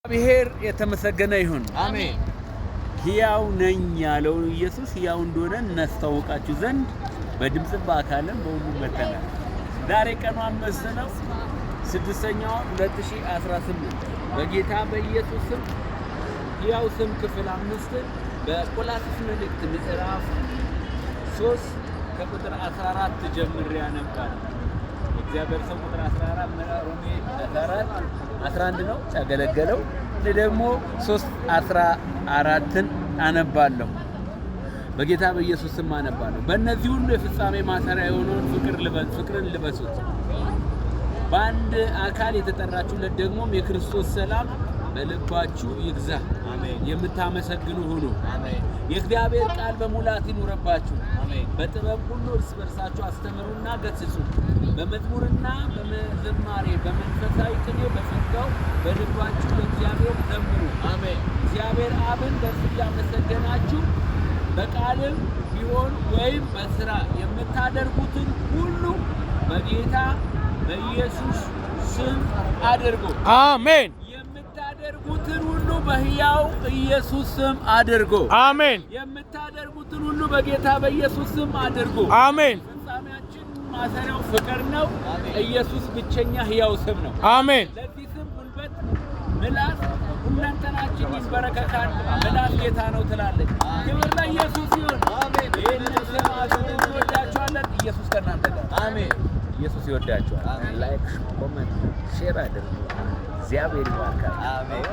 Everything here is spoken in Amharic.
እግዚአብሔር የተመሰገነ ይሁን። አሜን። ሕያው ነኝ ያለው ኢየሱስ ሕያው እንደሆነ እናስታውቃችሁ ዘንድ በድምጽ በአካልም በሁሉም መተናል። ዛሬ ቀኑ 5 ነው 6ኛው 2018 በጌታ በኢየሱስ ስም ሕያው ስም ክፍል 5 በቆላስይስ መልእክት ምዕራፍ 3 ከቁጥር 14 ጀምሬ አነባለሁ። እግዚአብሔር ሰው ቁጥር 14 ሮሜ 11 ነው ያገለገለው። ደግሞ 3:14ን አነባለሁ። በጌታ በኢየሱስ ስም አነባለሁ። በእነዚህ ሁሉ የፍጻሜ ማሰሪያ የሆነውን ፍቅርን ልበሱት። በአንድ አካል የተጠራችሁለት ደግሞም የክርስቶስ ሰላም በልባችሁ ይግዛ። አሜን። የምታመሰግኑ ሁኑ። አሜን። የእግዚአብሔር ቃል በሙላት ይኑርባችሁ። አሜን። በጥበብ ሁሉ እርስ በርሳችሁ አስተምሩና ገስጹ። በመዝሙርና በመዝማሬ በመንፈሳዊ ቅኔ በጸጋው በልባችሁ ለእግዚአብሔር ዘምሩ። አሜን። እግዚአብሔር አብን በእርሱ እያመሰገናችሁ በቃልም ቢሆን ወይም በሥራ የምታደርጉትን ሁሉ በጌታ በኢየሱስ ስም አድርጉ። አሜን። የምታደርጉትን ሁሉ በሕያው ኢየሱስ ስም አድርጉ። አሜን። የምታደርጉትን ሁሉ በጌታ በኢየሱስ ስም አድርጉ። አሜን። ፍጻሜያችን ማሰሪያው ፍቅር ነው። ኢየሱስ ብቸኛ ሕያው ስም ነው። አሜን። ለዚህ ስም ጉልበት፣ ምላስ፣ ሁለንተናችን ይንበረከካል። ምላስ ጌታ ነው ትላለች። ክብር ለኢየሱስ ይሁን። አሜን። ይህንን ስም አድርጉ። እንወዳችኋለን። ኢየሱስ ከእናንተ ጋር። አሜን። ኢየሱስ ይወዳችኋል። ላይክ፣ ኮሜንት፣ ሼር አድርጉ። እግዚአብሔር ይባርካል። አሜን።